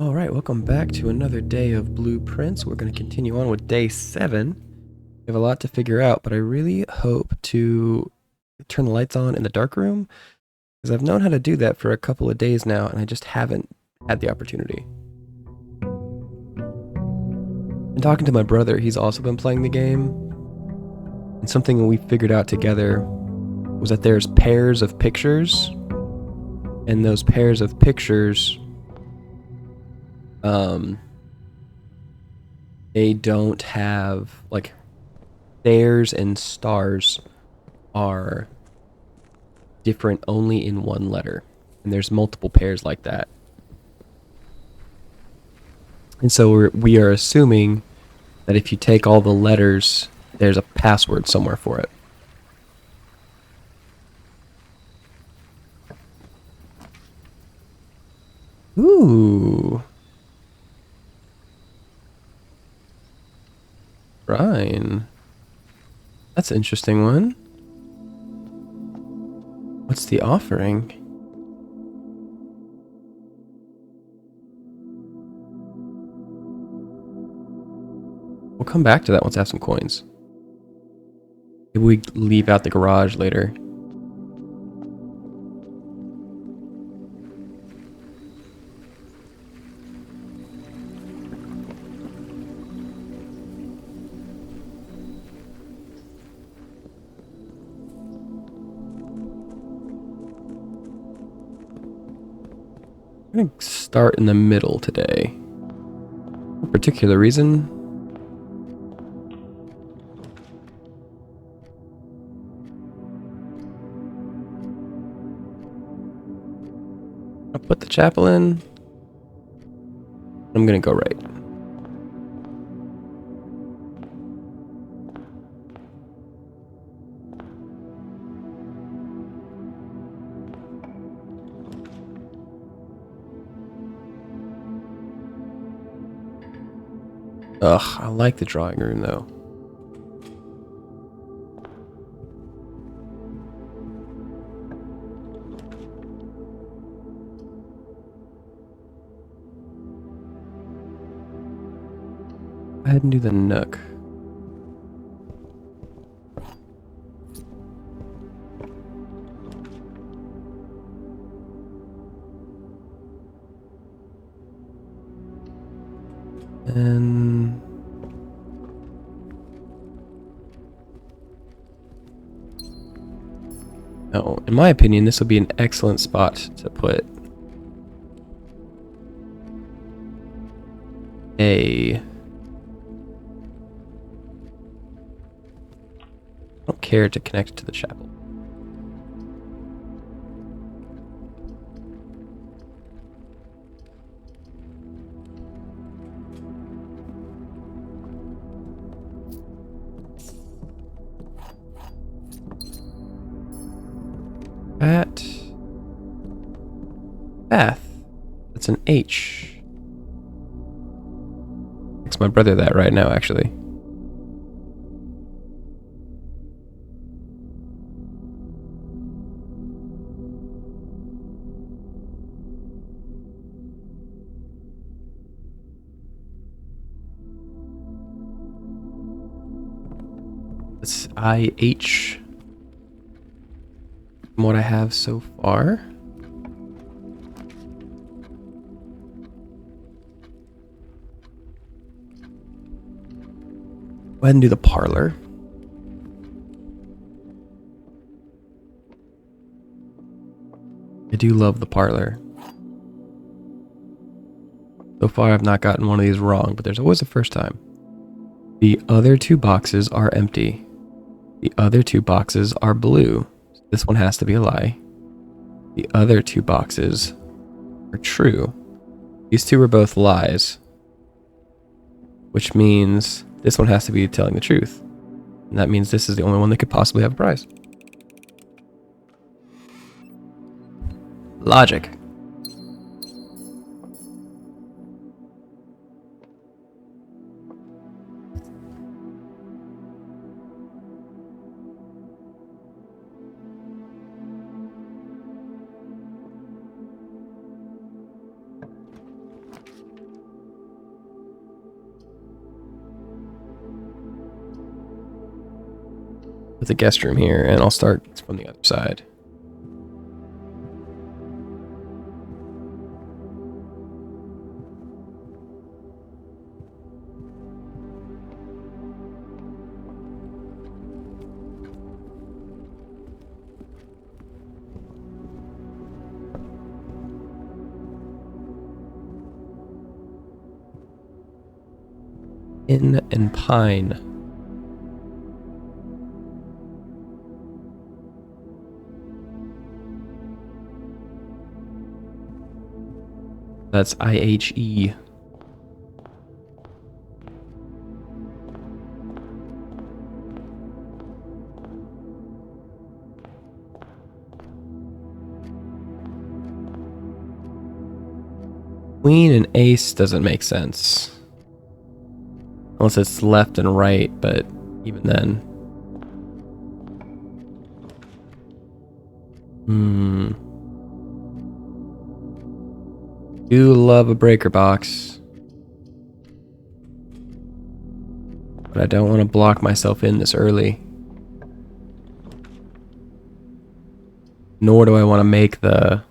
All right, welcome back to another day of blueprints. We're going to continue on with day 7. We have a lot to figure out, but I really hope to turn the lights on in the dark room because I've known how to do that for a couple of days now and I just haven't had the opportunity. And talking to my brother, he's also been playing the game, and something we figured out together was that there's pairs of pictures, and those pairs of pictures um they don't have like stairs and stars are different only in one letter. And there's multiple pairs like that. And so we are assuming that if you take all the letters, there's a password somewhere for it. Ooh. Ryan. That's an interesting one. What's the offering? We'll come back to that once I have some coins. Maybe we leave out the garage later. I'm going to start in the middle today. For a particular reason. I'll put the chapel in. I'm going to go right. Ugh, I like the drawing room though. Go ahead and do the nook. And no, in my opinion, this will be an excellent spot to put a. I don't care to connect it to the chapel. At Beth. That's an H. It's my brother that right now, actually. It's IH. From what I have so far. Go ahead and do the parlor. I do love the parlor. So far, I've not gotten one of these wrong, but there's always a first time. The other two boxes are empty. The other two boxes are blue. This one has to be a lie. The other two boxes are true. These two are both lies, which means this one has to be telling the truth. And that means this is the only one that could possibly have a prize. Logic. Put the guest room here, and I'll start from the other side. In and pine. That's IHE. Queen and ace doesn't make sense. Unless it's left and right, but even then. Do love a breaker box. But I don't want to block myself in this early. Nor do I want to make the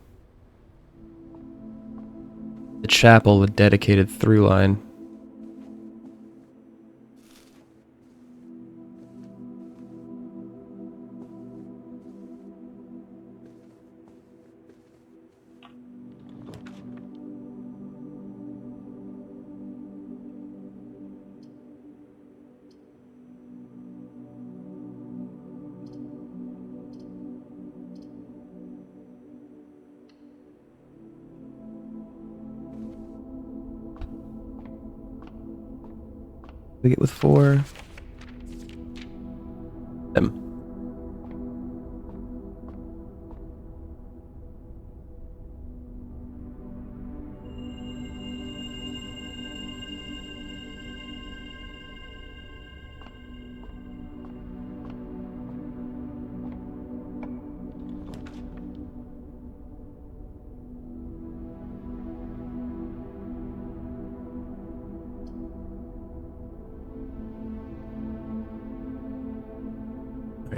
chapel a dedicated through line. We get with 4. Them.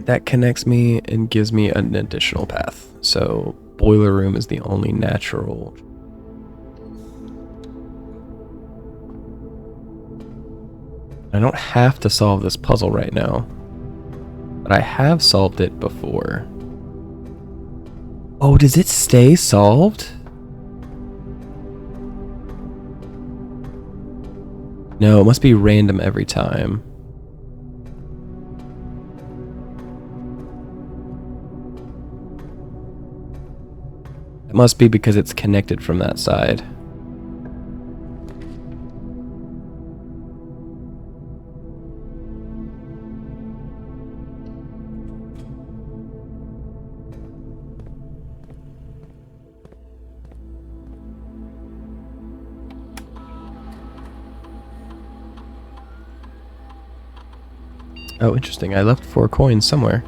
That connects me and gives me an additional path. So boiler room is the only natural. I don't have to solve this puzzle right now, but I have solved it before. Oh, does it stay solved? No, it must be random every time. It must be because it's connected from that side. Oh, interesting. I left 4 coins somewhere.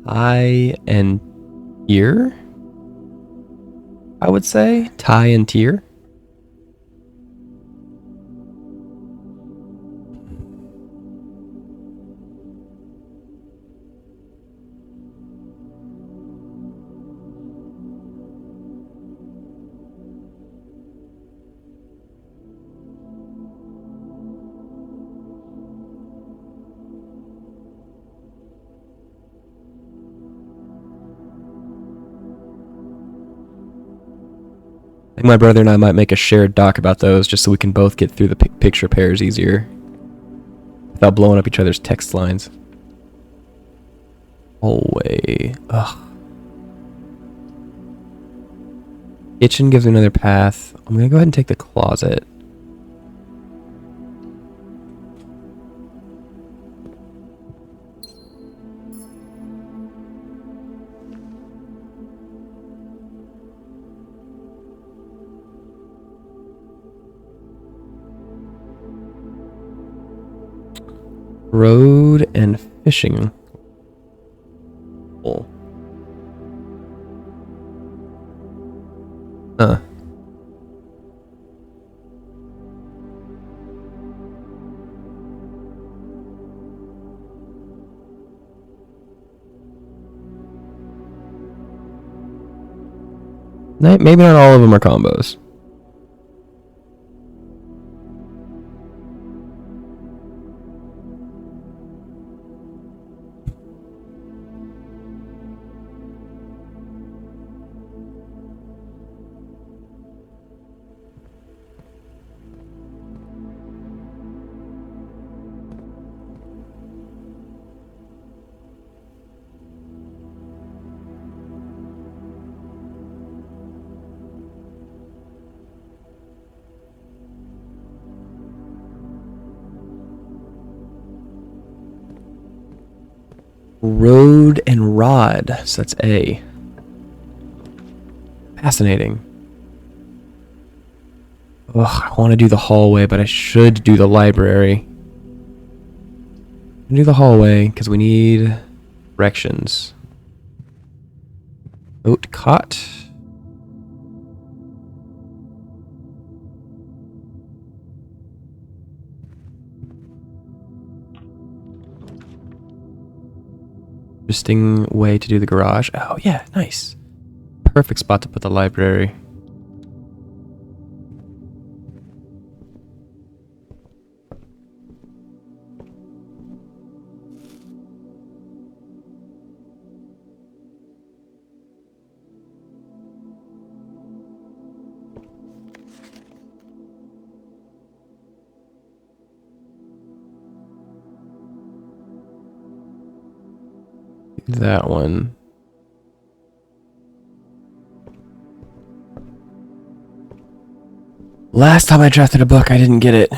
Tie and tier? I would say tie and tier. I think my brother and I might make a shared doc about those just so we can both get through the picture pairs easier without blowing up each other's text lines. Hallway. Ugh. Kitchen gives me another path. I'm gonna go ahead and take the closet. Road and fishing. Oh. Huh. Maybe not all of them are combos. Road and rod. So that's A. Fascinating. Ugh, I want to do the hallway, but I should do the library. Do the hallway, because we need directions. Oat cot. Interesting way to do the garage. Oh, yeah, nice. Perfect spot to put the library. That one. Last time I drafted a book, I didn't get it.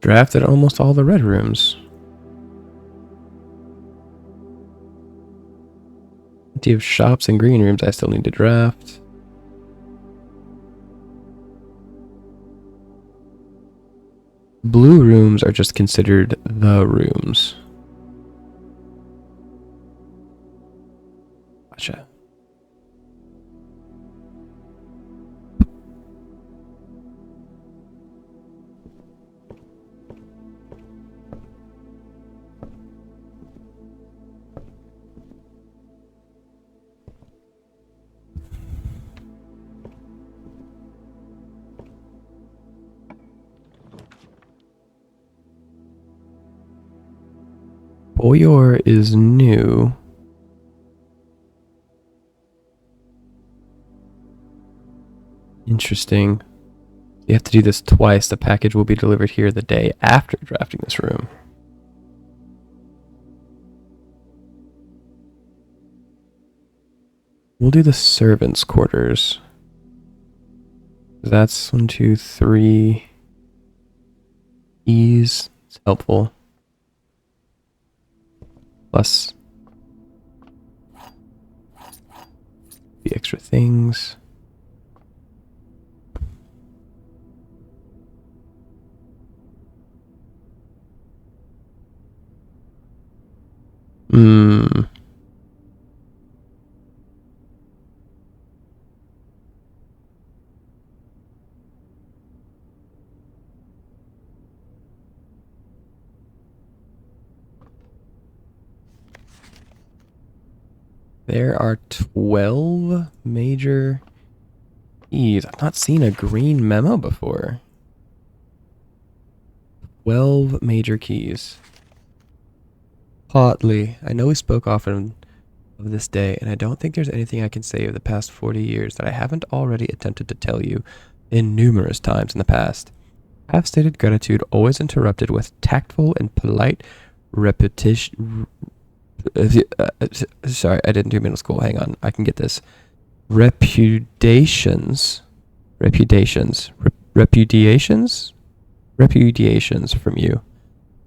Drafted almost all the red rooms. Plenty of shops and green rooms I still need to draft. Blue rooms are just considered the rooms. Gotcha. Boyor is new. Interesting. You have to do this twice. The package will be delivered here the day after drafting this room. We'll do the servants' quarters. That's 1, 2, 3. Ease. It's helpful. Plus the extra things. There are 12 major Jeez, I've not seen a green memo before. 12 major keys. Hotly. I know we spoke often of this day, and I don't think there's anything I can say of the past 40 years that I haven't already attempted to tell you in numerous times in the past. Half-stated gratitude always interrupted with tactful and polite repetition. Sorry, I didn't do middle school. Hang on, I can get this. Repudiations, repudiations from you.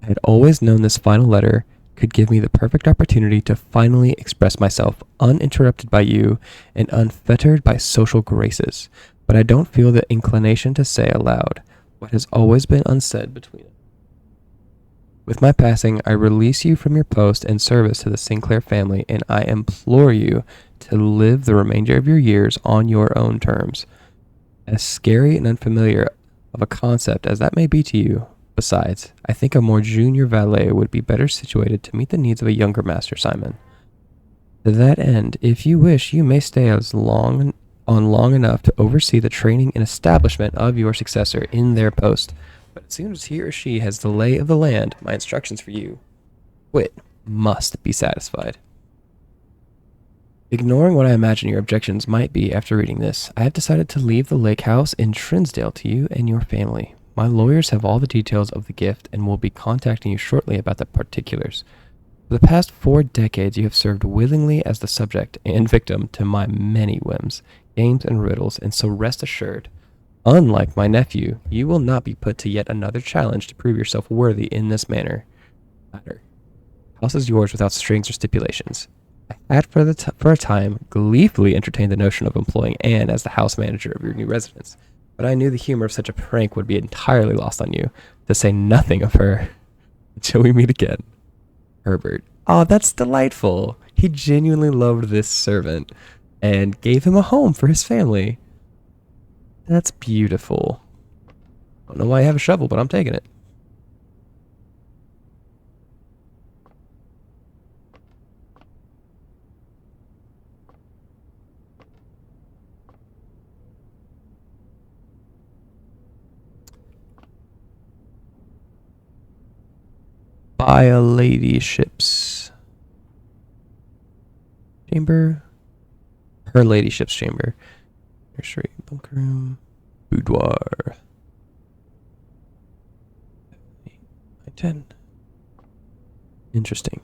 I had always known this final letter could give me the perfect opportunity to finally express myself uninterrupted by you and unfettered by social graces, but I don't feel the inclination to say aloud what has always been unsaid between us. With my passing, I release you from your post and service to the Sinclair family, and I implore you to live the remainder of your years on your own terms. As scary and unfamiliar of a concept as that may be to you, besides, I think a more junior valet would be better situated to meet the needs of a younger Master Simon. To that end, if you wish, you may stay long enough to oversee the training and establishment of your successor in their post. But as soon as he or she has the lay of the land, my instructions for you, Quit, must be satisfied. Ignoring what I imagine your objections might be after reading this, I have decided to leave the lake house in Trinsdale to you and your family. My lawyers have all the details of the gift and will be contacting you shortly about the particulars. For the past 4 decades, you have served willingly as the subject and victim to my many whims, games, and riddles, and so rest assured, unlike my nephew, you will not be put to yet another challenge to prove yourself worthy in this manner. House is yours without strings or stipulations. I had for a time gleefully entertained the notion of employing Anne as the house manager of your new residence, but I knew the humor of such a prank would be entirely lost on you, to say nothing of her, until we meet again. Herbert. Oh, that's delightful. He genuinely loved this servant and gave him a home for his family. That's beautiful. I don't know why I have a shovel, but I'm taking it. By a ladyship's chamber. Her ladyship's chamber. Nursery, bunk room, boudoir. 10. Interesting.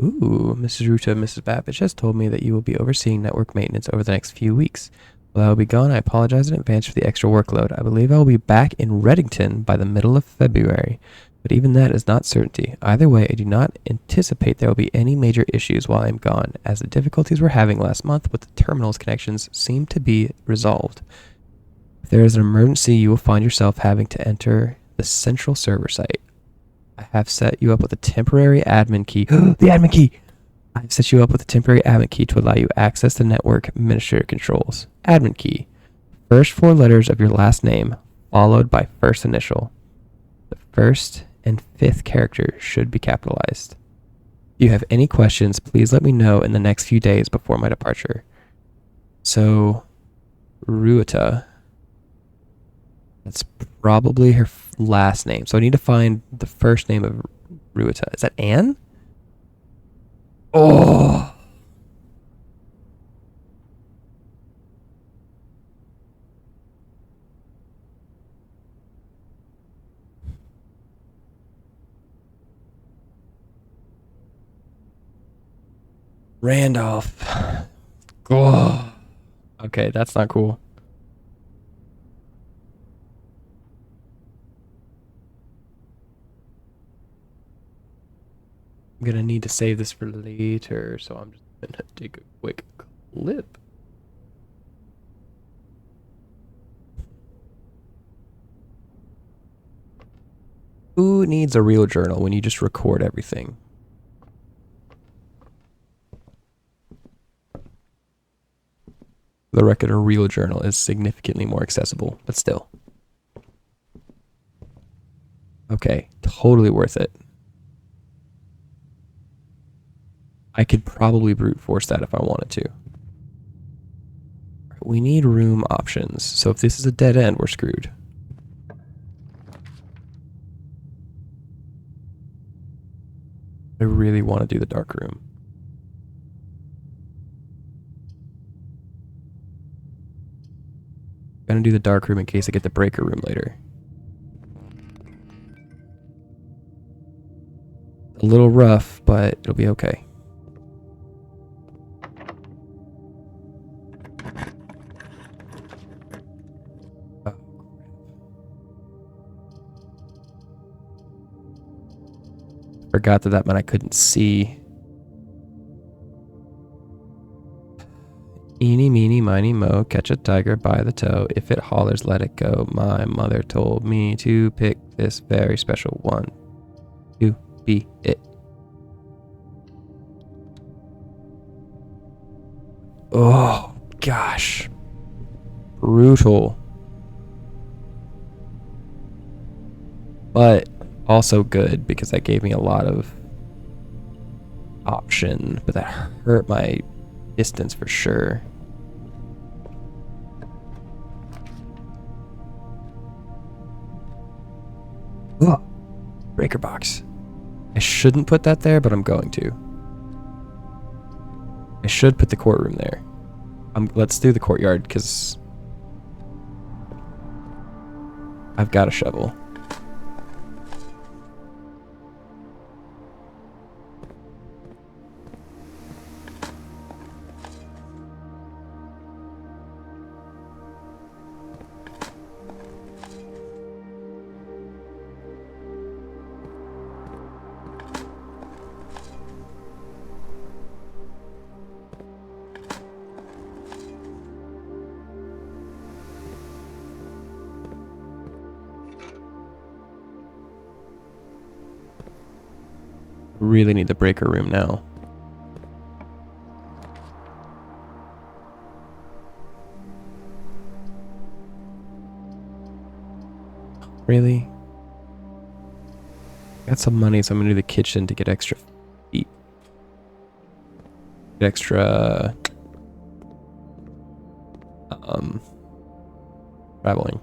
Ooh, Mrs. Ruta and Mrs. Babbage has told me that you will be overseeing network maintenance over the next few weeks. While I will be gone, I apologize in advance for the extra workload. I believe I will be back in Reddington by the middle of February, but even that is not certainty. Either way, I do not anticipate there will be any major issues while I am gone, as the difficulties we're having last month with the terminal's connections seem to be resolved. If there is an emergency, you will find yourself having to enter the central server site. I have set you up with a temporary admin key. The admin key! I have set you up with a temporary admin key to allow you access the network administrator controls. Admin key. First 4 letters of your last name, followed by first initial. The first and 5th character should be capitalized. If you have any questions, please let me know in the next few days before my departure. So, Ruta. That's probably her last name. So I need to find the first name of Ruta. Is that Anne? Oh! Randolph. Oh. Okay, that's not cool. I'm gonna need to save this for later, so I'm just gonna take a quick clip. Who needs a real journal when you just record everything? For the record, a real journal is significantly more accessible, but still. Okay, totally worth it. I could probably brute force that if I wanted to. we need room options. So if this is a dead end, we're screwed. I really want to do the dark room. I'm gonna do the dark room in case I get the breaker room later. A little rough, but it'll be okay. Oh. Forgot that meant I couldn't see. Eeny, meeny, miny, mo, catch a tiger by the toe. If it hollers, let it go. My mother told me to pick this very special one to be it. Oh, gosh. Brutal. But also good because that gave me a lot of option, but that hurt my distance for sure. Oh, breaker box. I shouldn't put that there, but I'm going to. I should put the courtroom there. Let's do the courtyard because I've got a shovel. Really need the breaker room now. Really? Got some money, so I'm gonna do the kitchen to get extra feet. Get extra traveling.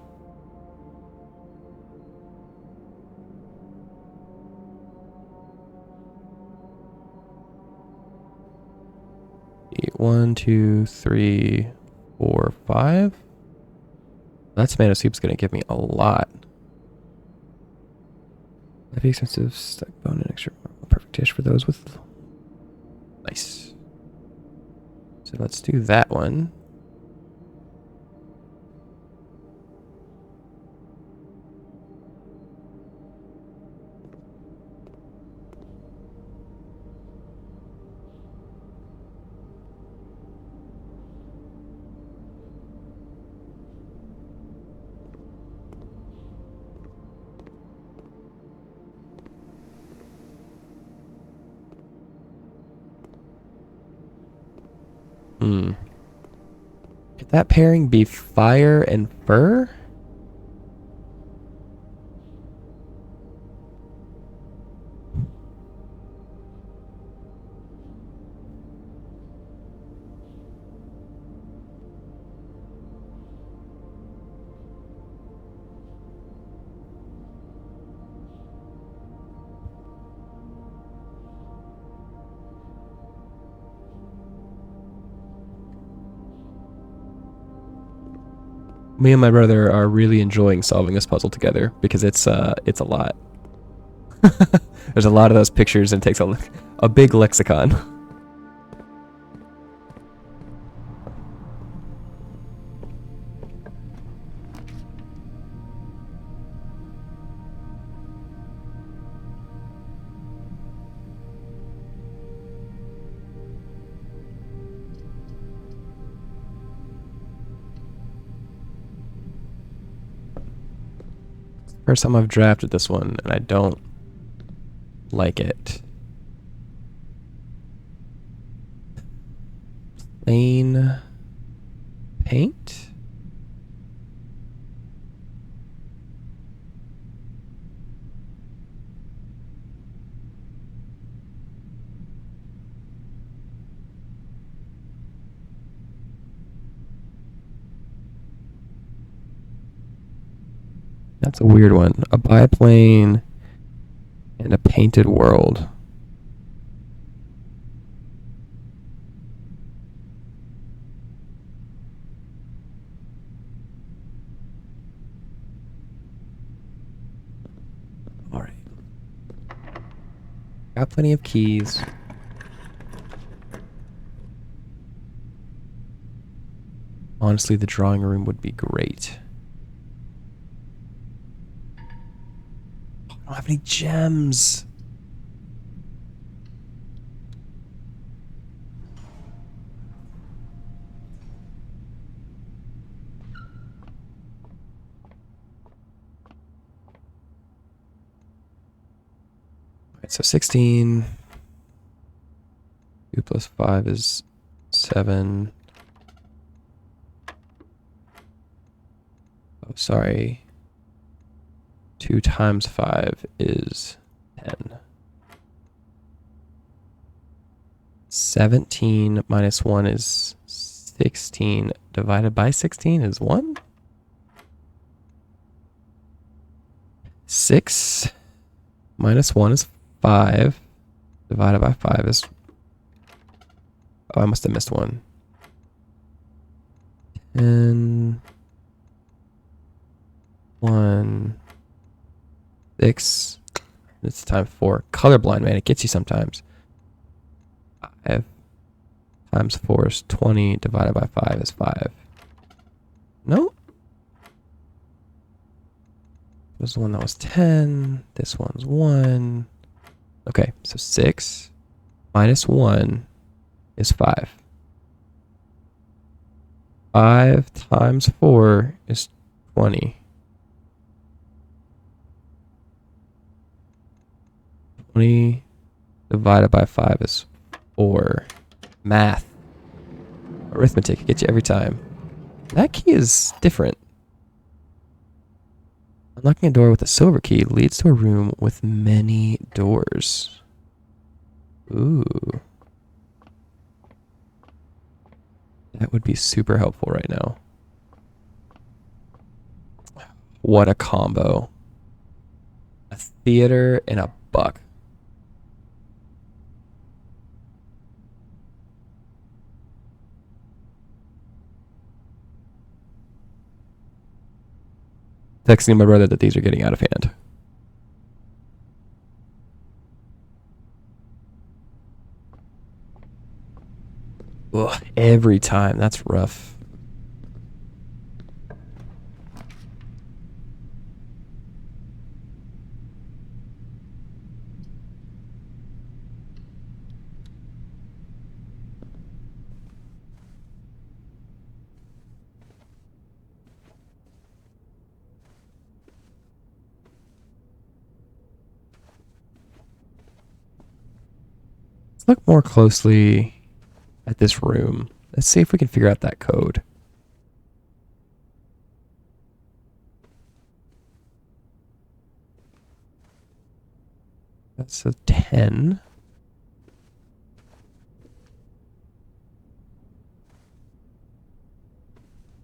One, two, three, 4, 5. That tomato soup's gonna give me a lot. Heavy, expensive, stuck bone and extra. Perfect dish for those with. Nice. So let's do that one. Could that pairing be fire and fur? Me and my brother are really enjoying solving this puzzle together because it's a lot. There's a lot of those pictures and it takes a big lexicon. First time I've drafted this one and I don't like it. Plain paint? That's a weird one. A biplane and a painted world. All right. Got plenty of keys. Honestly, the drawing room would be great. I don't have any gems. All right, so 16. 2 plus 5 is 7. Oh, sorry. 2 times 5 is 10. 17 minus 1 is 16. Divided by 16 is 1? 6 minus 1 is 5. Divided by 5 is... Oh, I must have missed one. 10... 1... 6... It's time 4. Colorblind, man. It gets you sometimes. 5 times 4 is 20. Divided by 5 is 5. No? This was the one that was 10. This one's 1. Okay, so 6 minus 1 is 5. 5 times 4 is 20. 20 divided by 5 is 4. Math. Arithmetic. Gets you every time. That key is different. Unlocking a door with a silver key leads to a room with many doors. Ooh. That would be super helpful right now. What a combo. A theater and a buck. Texting my brother that these are getting out of hand. Ugh, every time. That's rough. Let's look more closely at this room. Let's see if we can figure out that code. That's a 10.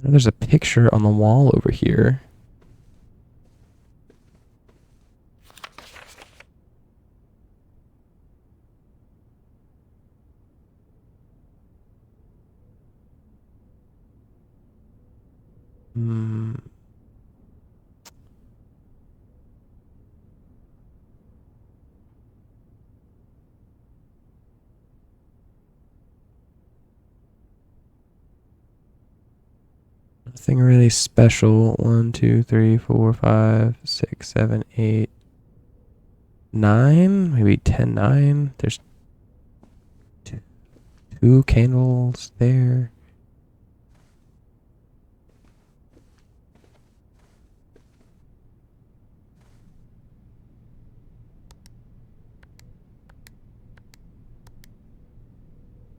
There's a picture on the wall over here. Hmm. Nothing really special. 1, 2, 3, 4, 5, 6, 7, 8, 9. Maybe 10, 9. There's two candles there.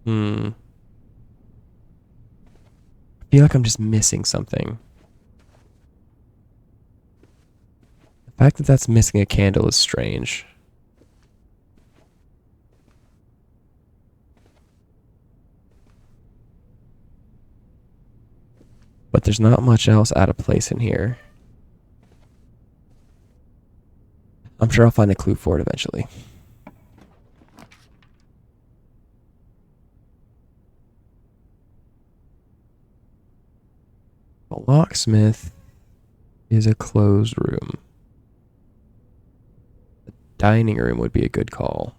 Hmm. I feel like I'm just missing something. The fact that that's missing a candle is strange. But there's not much else out of place in here. I'm sure I'll find a clue for it eventually. A locksmith is a closed room. The dining room would be a good call.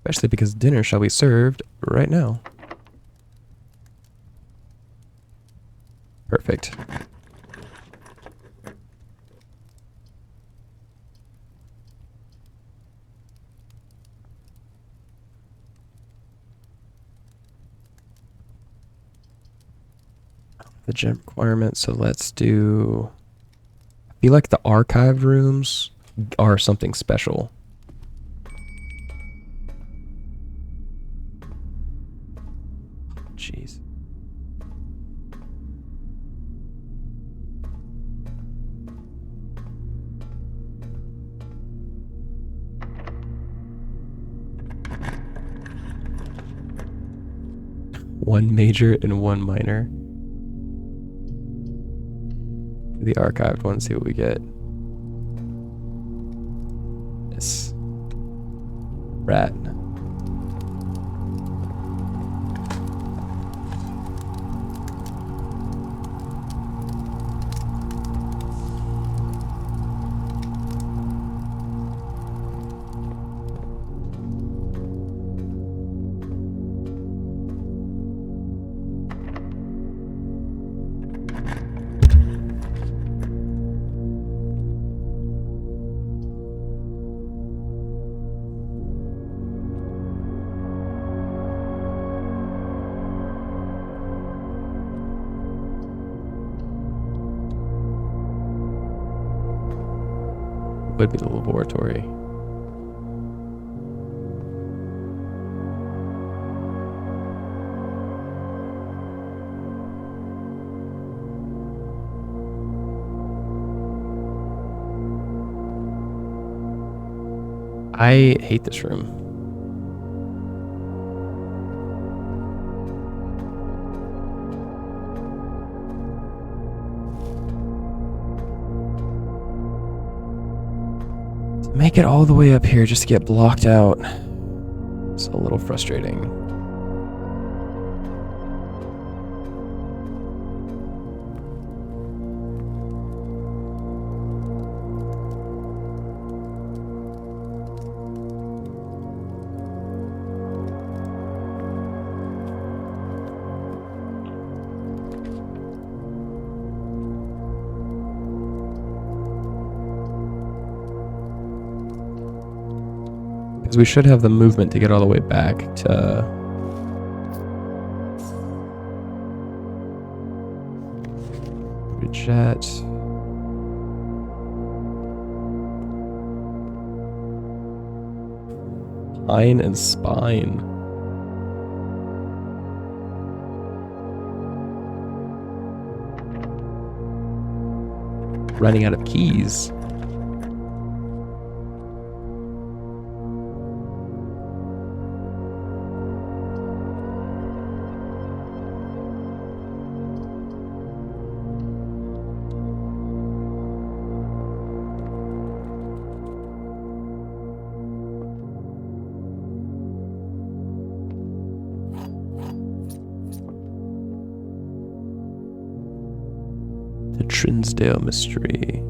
Especially because dinner shall be served right now. Perfect. The gym requirement, so let's do... I feel like the archived rooms are something special. Jeez. One major and one minor. The archived one, see what we get. Yes. Rat. Would be the laboratory. I hate this room. To make it all the way up here just to get blocked out. It's a little frustrating. Because we should have the movement to get all the way back to... Jet. Pine and spine. Running out of keys. The Trinsdale Mystery.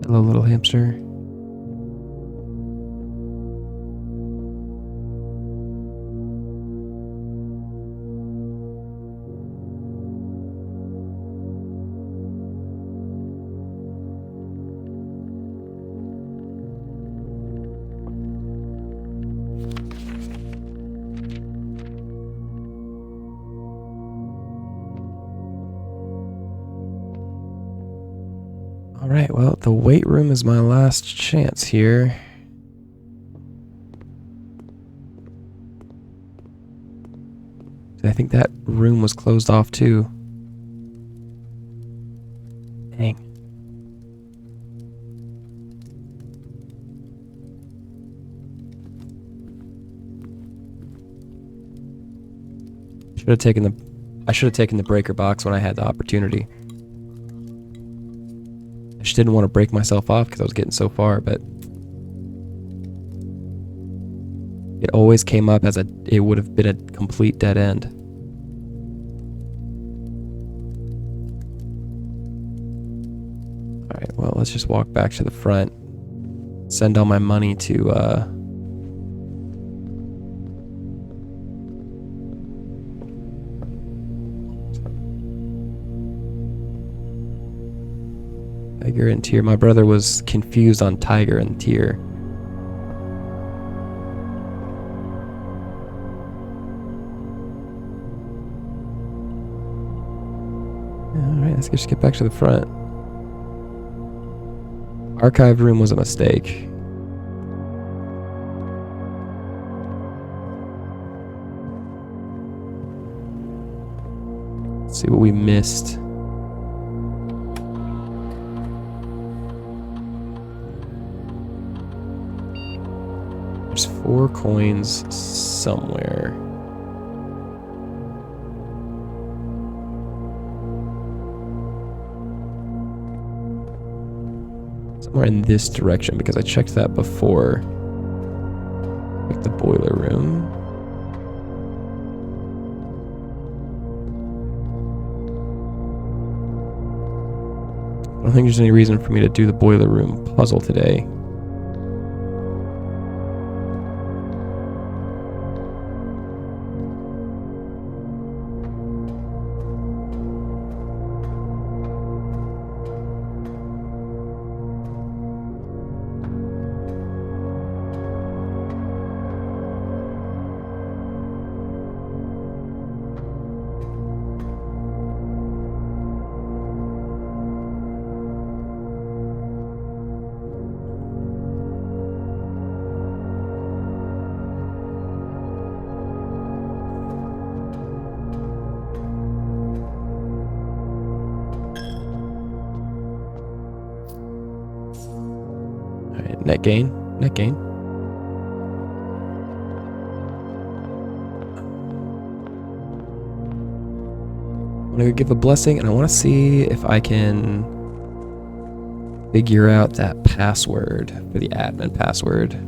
Hello, little hamster. All right, well, the weight room is my last chance here. I think that room was closed off too. Dang. I should have taken the breaker box when I had the opportunity. I just didn't want to break myself off because I was getting so far, but it always came up as it would have been a complete dead end. Alright, well, let's just walk back to the front. Send all my money to, Tiger and Tier. My brother was confused on Tiger and Tier. Alright, let's just get back to the front. Archive room was a mistake. Let's see what we missed. There's 4 coins somewhere. Somewhere in this direction, because I checked that before. Like the boiler room. I don't think there's any reason for me to do the boiler room puzzle today. Alright, net gain. Net gain. I want to give a blessing, and I want to see if I can figure out that password for the admin password.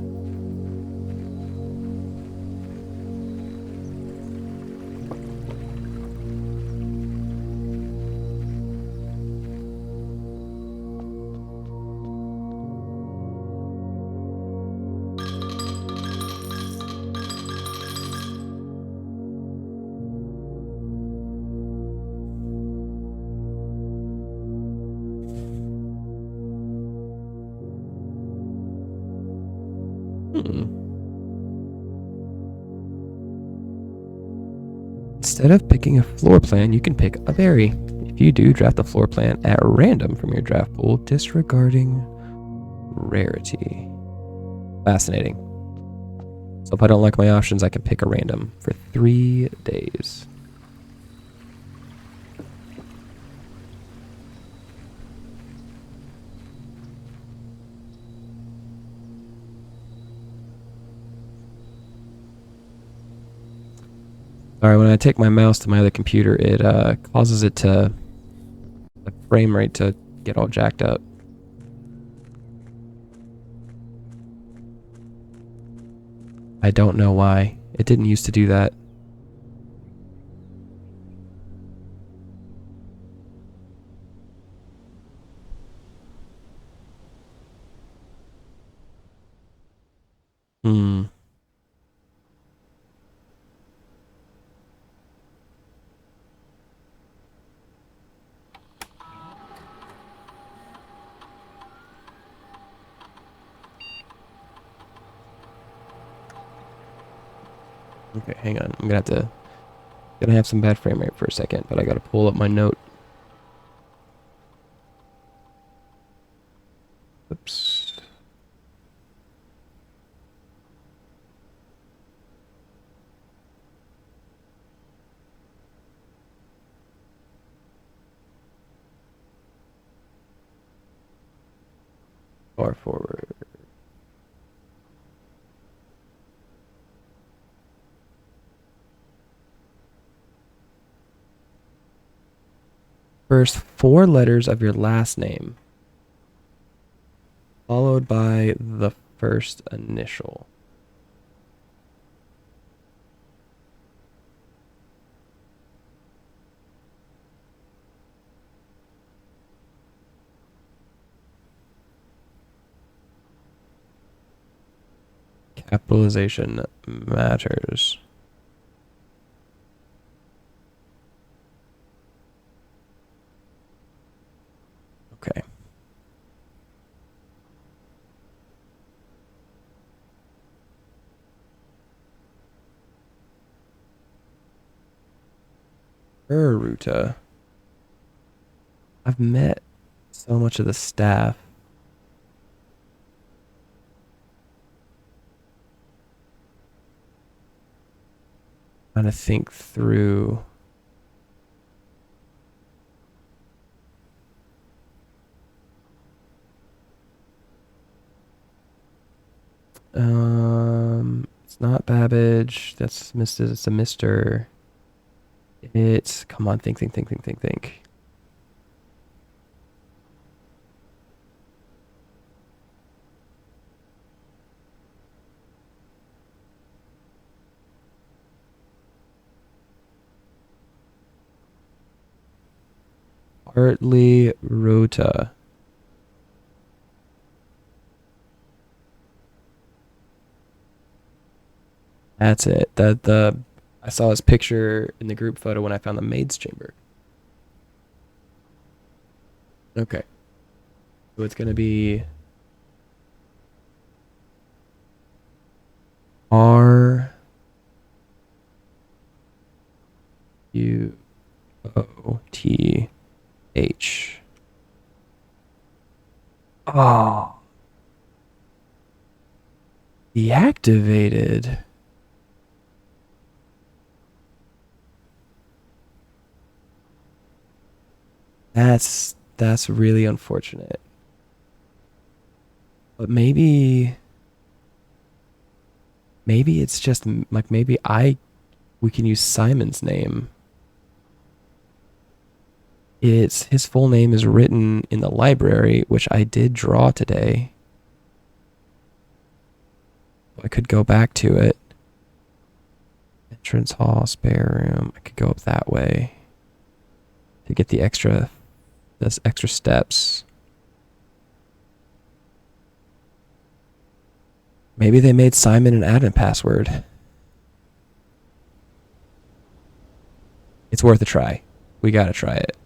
Instead of picking a floor plan, you can pick a berry. If you do, draft a floor plan at random from your draft pool, disregarding rarity. Fascinating. So if I don't like my options, I can pick a random for 3 days. Alright, when I take my mouse to my other computer, it causes it to, the frame rate to get all jacked up. I don't know why. It didn't used to do that. Hmm. Okay, hang on. I'm gonna have some bad frame rate for a second, but I gotta pull up my note. Oops. far forward. First four letters of your last name, followed by the first initial. Capitalization matters. Okay. Ruta. I've met so much of the staff. Trying to think through. It's not Babbage. That's Mr. It's a Mr. It's come on, think. Hartley Rota. That's it. The I saw his picture in the group photo when I found the maid's chamber. Okay. So it's gonna be R U O T H. Oh, deactivated. That's really unfortunate. But maybe it's just like maybe I we can use Simon's name. It's his full name is written in the library, which I did draw today. I could go back to it. Entrance hall, spare room. I could go up that way to get the extra steps. Maybe they made Simon an admin password. It's worth a try. We gotta try it.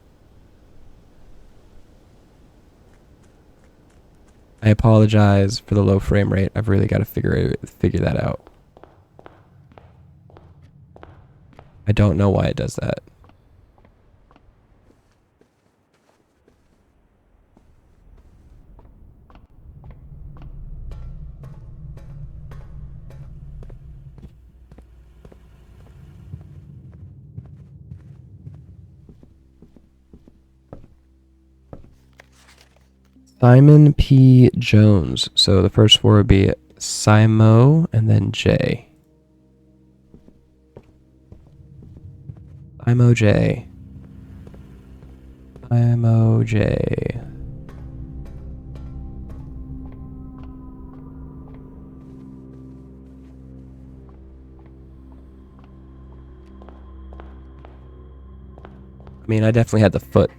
I apologize for the low frame rate. I've really got to figure that out. I don't know why it does that. Simon P. Jones. So the first four would be Simo and then J. Simo J. Simo J. I mean, I definitely had the foot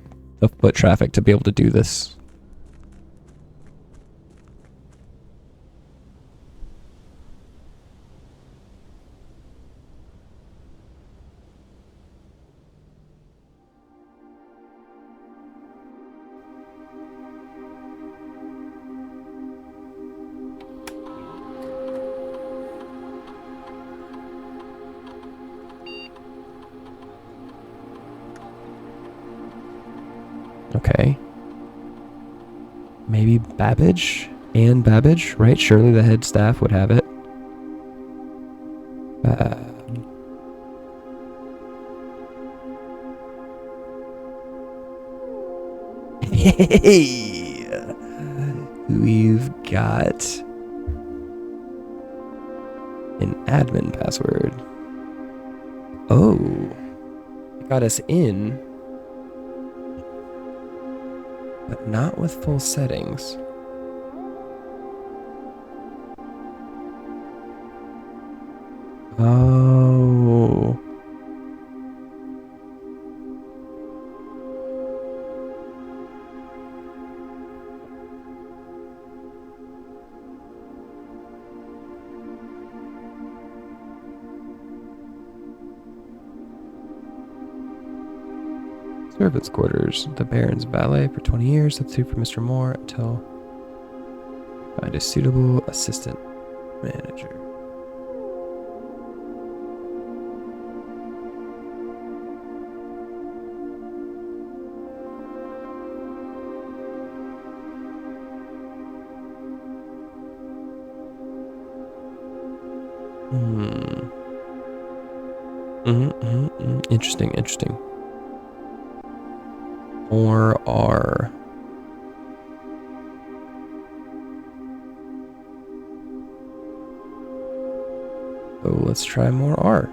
traffic to be able to do this. Okay. Maybe Babbage? Anne Babbage, right? Surely the head staff would have it. Hey! We've got an admin password. Oh, it got us in, but not with full settings. Oh. Servants' quarters. The Baron's valet for 20 years. Substitute for Mr. Moore until find a suitable assistant manager. Interesting, interesting. Or R. So let's try more R.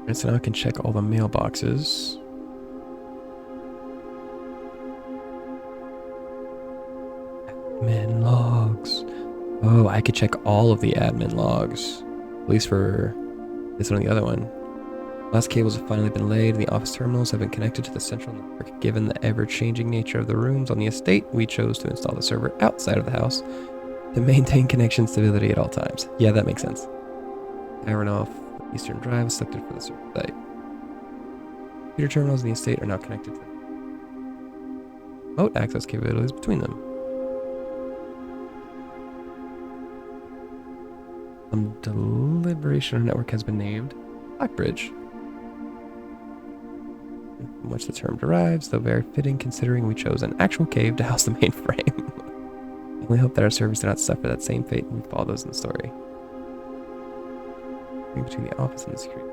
And so now I can check all the mailboxes. Admin logs. Oh, I could check all of the admin logs. At least for this one and the other one. Last cables have finally been laid, and the office terminals have been connected to the central network. Given the ever-changing nature of the rooms on the estate, we chose to install the server outside of the house to maintain connection stability at all times. Yeah, that makes sense. Iron off Eastern Drive is selected for the server site. Computer terminals in the estate are now connected to remote access capabilities between them. Some deliberation of network has been named Blackbridge, from which the term derives, though very fitting considering we chose an actual cave to house the mainframe. We hope that our servers do not suffer that same fate and we follow those in the story. Between the office and the security.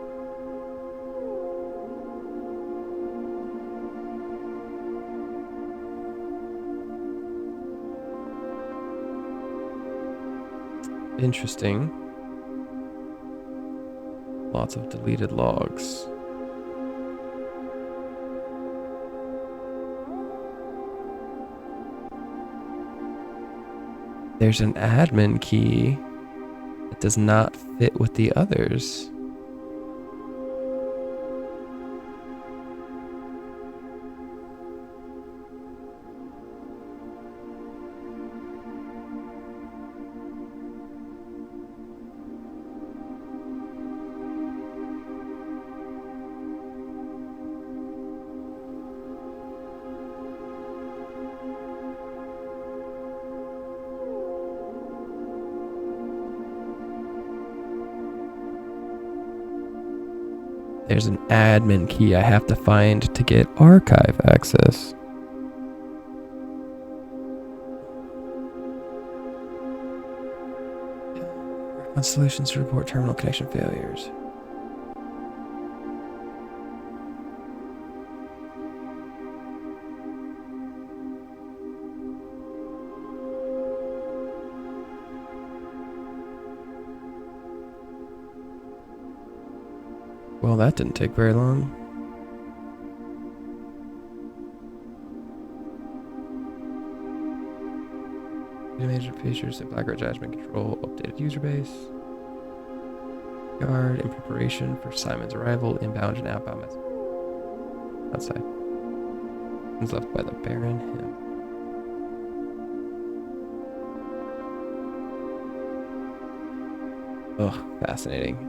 Interesting. Lots of deleted logs. There's an admin key that does not fit with the others. There's an admin key I have to find to get archive access. On solutions to report terminal connection failures. Well, that didn't take very long. Animated features and black judgment control, updated user base. Guard in preparation for Simon's arrival, inbound and outbound message. Outside. It's left by the Baron him. Ugh, fascinating.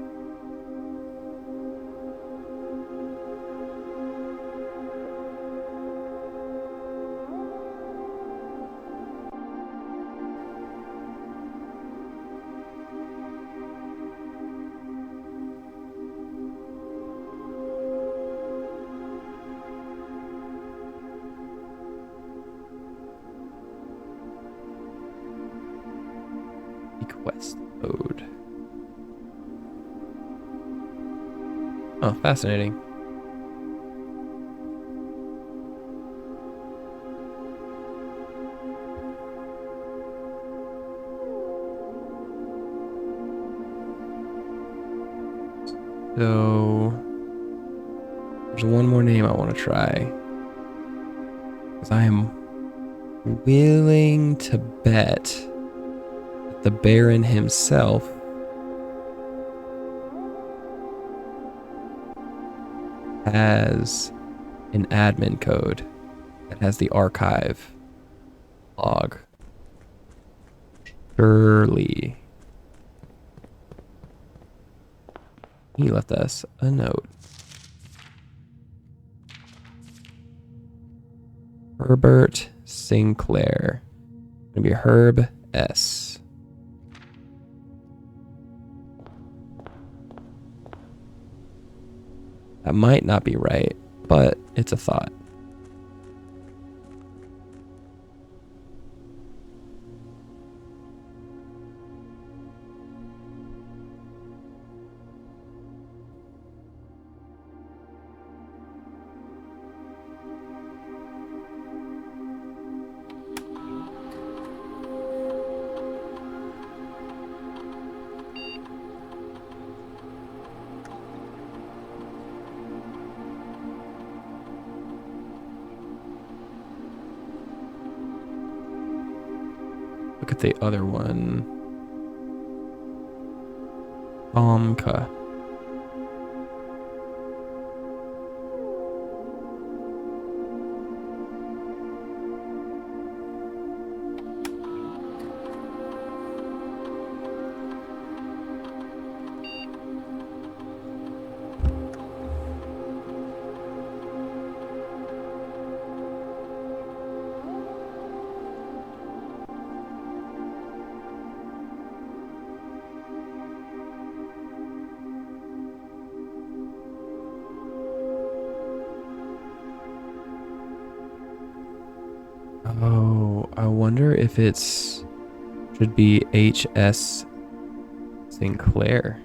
Quest mode. Oh, fascinating. So there's one more name I want to try. Because I am willing to bet that the Baron himself has an admin code that has the archive log. Surely. He left us a note. Herbert Sinclair. It's gonna be Herb S. That might not be right, but it's a thought. Look at the other one. Omka. Oh, I wonder if it's should be H.S. Sinclair.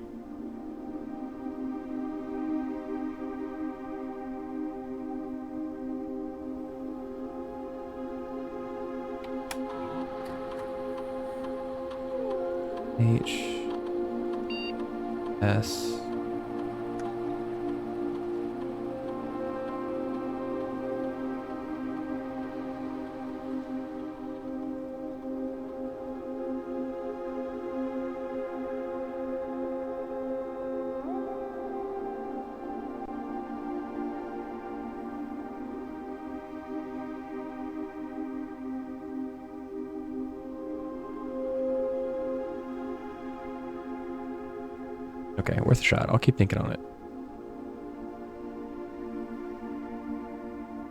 H.S. Okay, worth a shot. I'll keep thinking on it.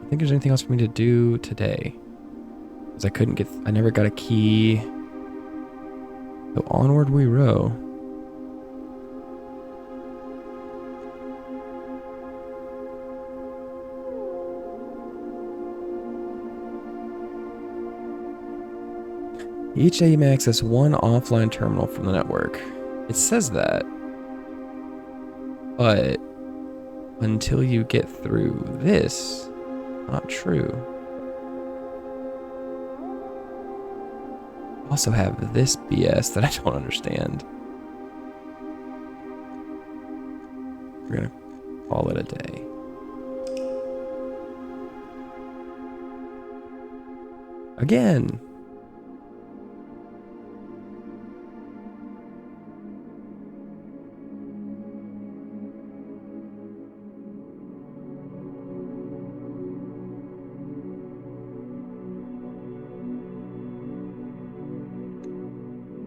I think there's anything else for me to do today. Because I never got a key. So onward we row. Each day you may access one offline terminal from the network. It says that. But until you get through this, not true. Also have this BS that I don't understand. We're gonna call it a day. Again.